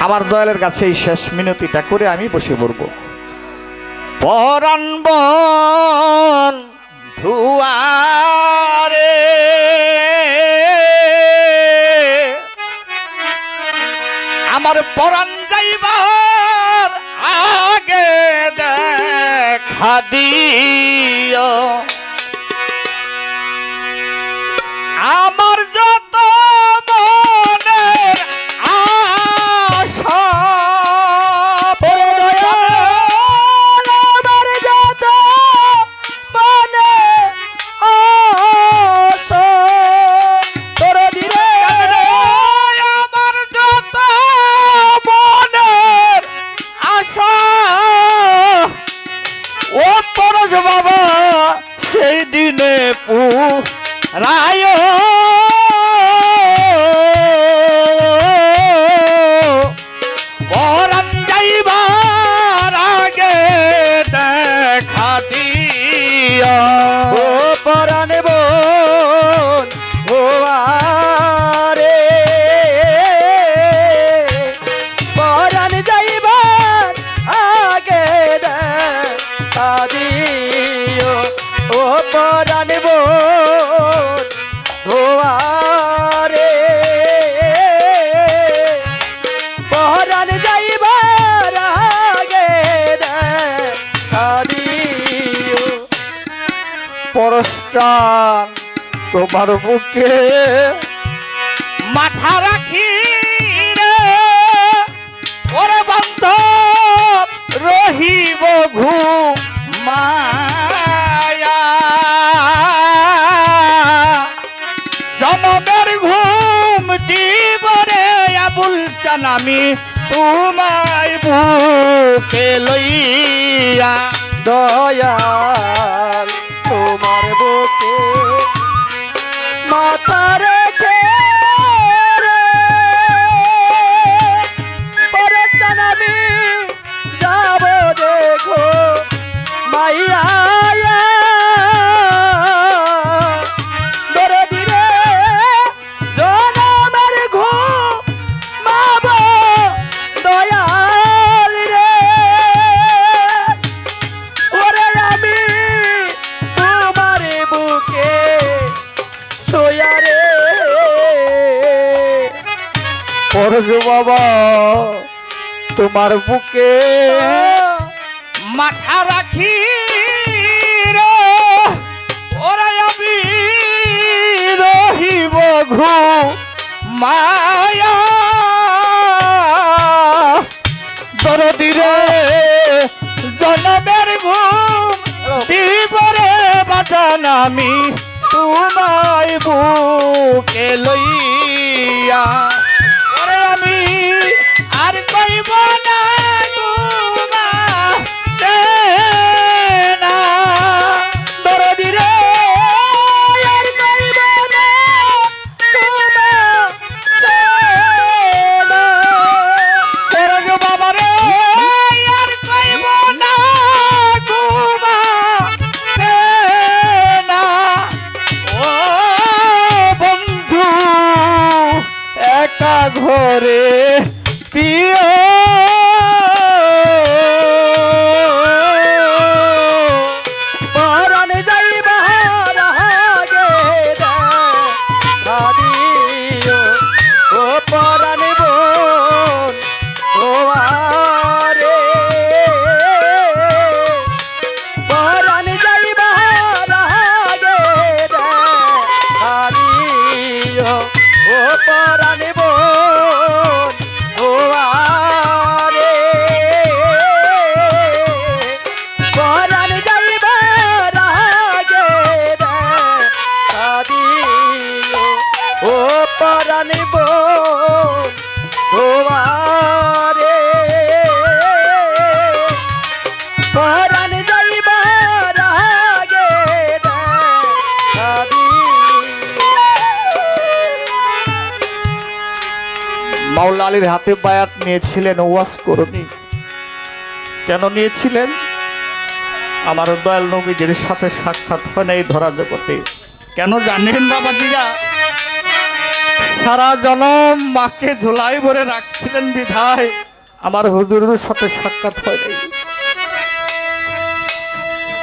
আমার দয়ালের কাছে এই শেষ মিনতিটা করে আমি বসে পড়ব। পরাণ বন ধুয়ারে আমার পরাণ যাইবার আগে দেখা দিও আমার যত মনের আশা আমার যত মনে আশা তোর দিলে আমার যত মনের আশা ও পরশ বাবা সেই দিনে রায় পরাণ যাইবার আগে দেখা দিও ও পরাণ বোন ও আরে পরাণ যাইবার আগে দেখা দিও ও পরাণ বোন ও আরে পরাণ যাইবার আগে দেখা দিও পরস্টান তোমার বুকে মাথা রাখি রে ওরে বান্ধব রহিব ঘুমায়া জনমের ঘুম দিব রে আবুল চান আমি তোমায় বুকে লইয়া দয়াল তোমার বুকে মাথা রেখে রে পরস্তান আমি যাব দেখো মাইয়া ধরে দিলে জনমের ঘুমাব দয়াল রে ওরে আমি তোমার বুকে সোয়া রে পরশ বাবা তোমার বুকে মাথা রাখি রে ওরা আমি রহিব ঘুমায়া দরদি রে জনমের ঘুম দিব রে বাজান আমি তোমায় বুকে লইয়া ওরে আমি আর কইব না তোমা সে না দরদি রে আর কইব না তোমা সেনা পরশ বাবা রে আর কইব না তোমা সে না ও বন্ধু একা ঘরে পিও পরাণ যাইবার আগে দেখা দিও ও পরাণ বোন ও আরে পরাণ যাইবার আগে দেখা দিও ও পরাণ বোন ও আরে পরাণ যাইবার আগে দেখা দিও ও পরাণ বোন ও আরে পরাণ যাইবার আগে দেখা দিও মাওলা আলীর হাতে বায়াত নিয়েছিলেন ওয়াজ করনি কেন নিয়েছিলেন? আমার দয়াল নবীজির সাথে সাক্ষাৎ হয় না এই ধরা জগতে। কেন জানেন বাবাজিরা? সারা জনম মাকে ঝোলাই ভরে রাখছিলেন বিধায় আমার হুজুরের সাথে সাক্ষাৎ হয়নি।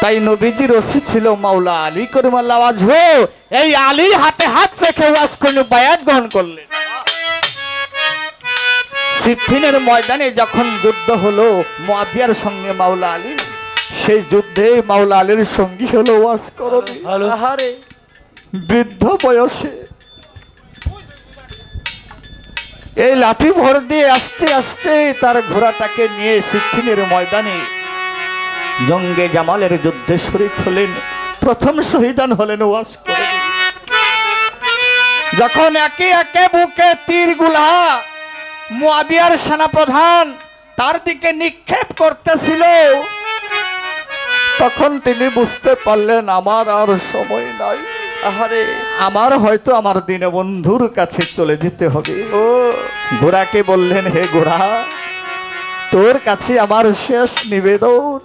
তাই নবীজির ওসি ছিল মাওলা আলী করিমাল্লাহ ওয়াজহু। এই আলী হাতে হাত রেখে ওয়াজ করে বায়াত গ্রহণ করলেন। সিফিনের ময়দানে যখন যুদ্ধ হলো মুআবিয়ার সঙ্গে মাওলা আলী, সেই যুদ্ধে মাওলা আলীর সঙ্গী হলো ওয়াজ করণী। আহারে বৃদ্ধ বয়সে এই লাঠি ভর দিয়ে আস্তে আস্তে তার ঘোড়াটাকে নিয়ে সিফিনের ময়দানে জঙ্গে জামালের যুদ্ধে শরীক হলেন। প্রথম শহীদান হলেন ওয়াজ করণী। যখন একে একে বুকে তীরগুলা মুআবিয়ার সেনাপ্রধান তার দিকে নিক্ষেপ করতেছিল, তখন তিনি বুঝতে পারলেন আমার আর সময় নাই। আহারে আমার হয়তো আমার দীনবন্ধুর কাছে চলে যেতে হবে। ও ঘোড়াকে বললেন, হে ঘোড়া, তোর কাছে আমার শেষ নিবেদন,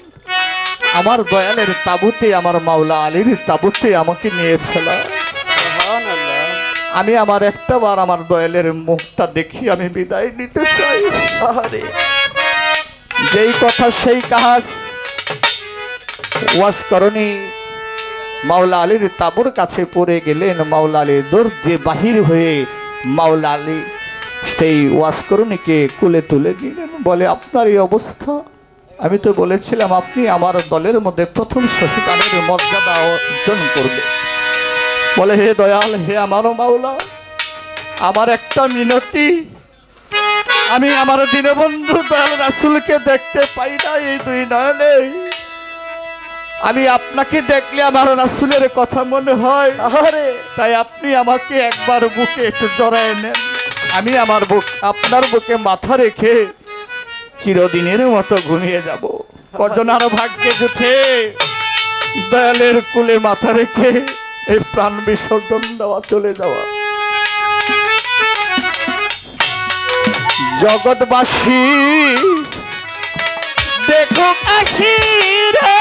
আমার দয়ালের তাবুতে, আমার মাওলা আলীর তাবুতে আমাকে নিয়ে ফেলা। সুবহানাল্লাহ। আমি আমার একটা বার আমার দয়ালের মুখটা দেখি আমি বিদায় নিতে চাই। আহারে যেই কথা সেই কাজ। ওয়াজ করণী মাওলা আলীর তাবুর কাছে পড়ে গেলেন। মাওলা আলী দৌড় দিয়ে বাহির হয়ে মাওলা আলী সেই ওয়াজ করণীকে কুলে তুলে দিলেন। বলে, আপনার এই অবস্থা, আমি তো বলেছিলাম আপনি আমার দলের মধ্যে প্রথম শহীদানের মর্যাদা অর্জন করবে। বলে, হে দয়াল, হে আমারও মাওলা, আমার একটা মিনতি, আমি আমার দীনবন্ধু দয়াল রাসূলকে দেখতে পাই না এই দুই নয়নে। আমি আপনাকে দেখলে আমার রাসূলের কথা মনে হয়। আহারে তাই আপনি আমাকে একবার বুকে একটু জড়ায় নেন। আমি আমার বুক আপনার বুকে মাথা রেখে চিরদিনের মতো ঘুমিয়ে যাব। কজন আরো ভাগ্যে জুটে দয়ালের কুলে মাথা রেখে এই প্রাণ বিসর্জন দেওয়া, চলে যাওয়া। জগৎবাসী দেখুক আসি রে,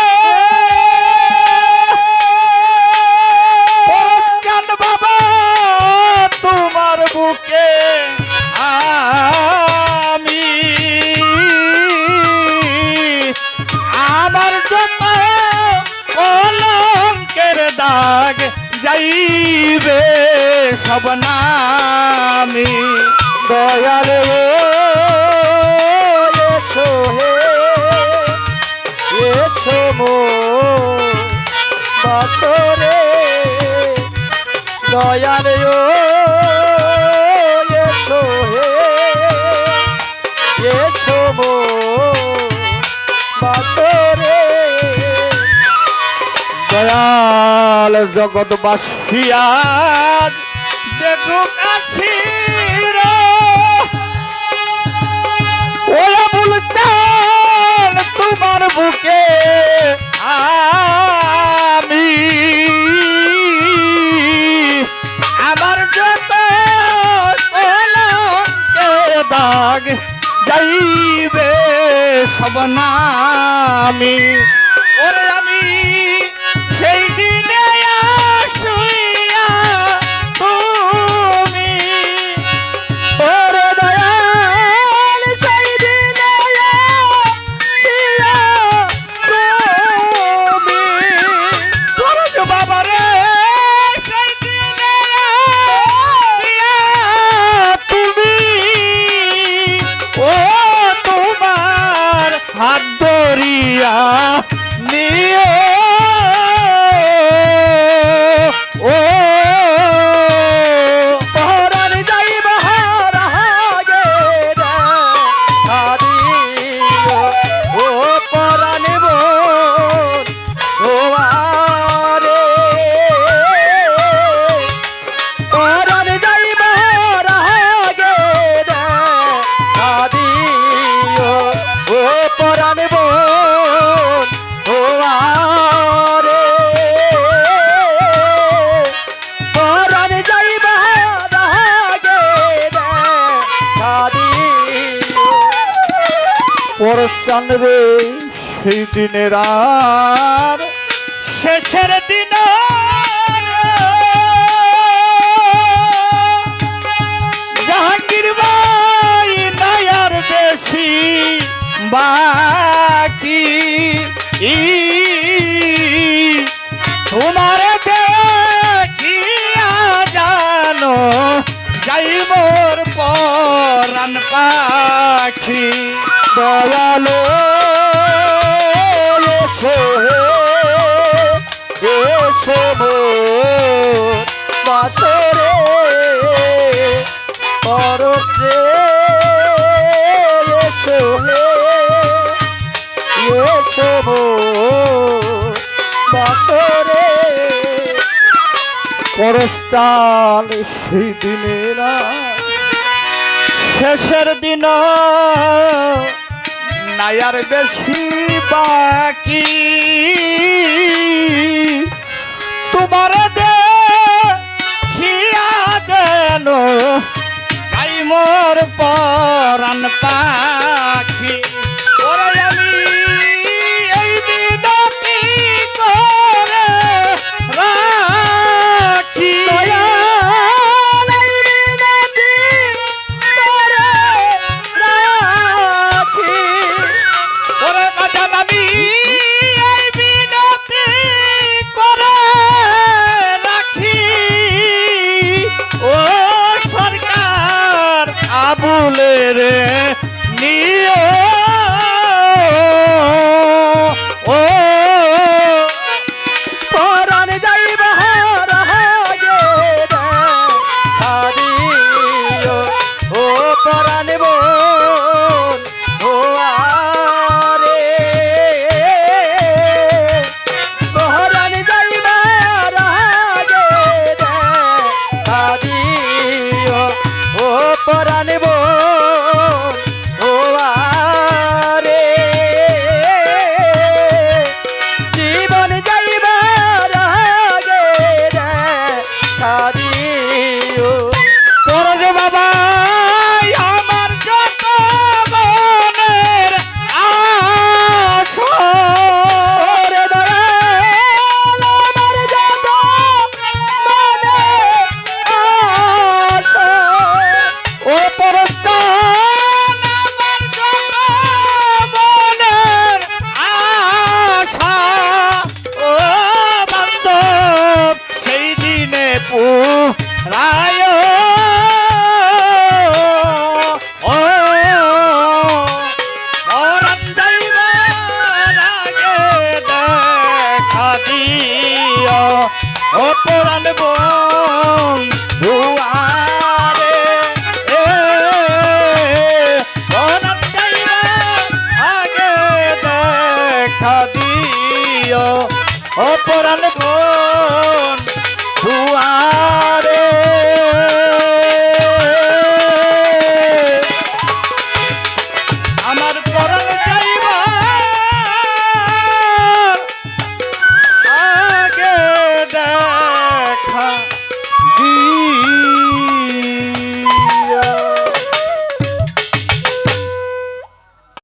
পরজ্ঞান বাবা তোমার বুকে আমি, আমার যত কলঙ্কের দাগ যাইবে সব নামি। দয়ালে এসো হে এসো মো বাসরে, দয়ালে এসো হে এসো মো বাসরে। দয়াল জগৎবাসী আজ দেখুক আসি রে, ওরা বলতেন তোমার বুকে আমি, আমার যত কলঙ্কের দাগ যাইবে সব নামি। ওরে আমি সেই দিনে আসিয়া তুমি, ওরে দয়াল সেই দিনে আসিয়া তুমি, তোর বাবা রে সেই দিনে আসিয়া তুমি, ও তোমার হাত ধরিয়া নিয়ে ও পরাণ যাইব হারাগে রে হারিও, ও পরাণ বোন ও আরে, পরাণ যাইব হারাগে রে হারিও, ও পরাণ বোন ও আরে, পরাণ যাইব হারাগে রে হারিও। পরশান রে সেই দিনের আর শেষের দিন ভাই নাই আর বেশি বাকি তোমার দেখিয়া জানো যাই মোর পরাণ পাখি দয়ালো এসো এসো মোর বাসরে পরত্রে এসো এসো মোর বাসরে করস্তাল সেই দিনেরা শেষের দিন নাই আর বেশি বাকি তোমার দেখিয়া যেন যাই মোর পরাণ পাখি ওরে আমি এই বিনতি করে রাখি ওরে বাজান আমি এই বিনতি করে রাখি ও সরকার আবুলের নিও ও পরাণ যাইবা রাগে আদিও ও পরাণ বোন ও আরে পরাণ যাইবা রাগে আদিও ও পরাণ বোন ও আরে জীবন যাইবার আগে দিও তোরা যে বাবা আমার যত মনের আশা ওরে দয়াল আমার যত মনে আশা ও পরস্তান আমার যত মনের আশা ও বান্ধব সেই দিনে পুরায় ও পরাণ যাইবার আগে দেখা দিও ও পরাণ বোন দুয়ারে পরাণ যাইবার আগে দেখা দিও ও পরাণ বোন দুয়ারে আমার পরাণ যাইবার আগে দেখা দিও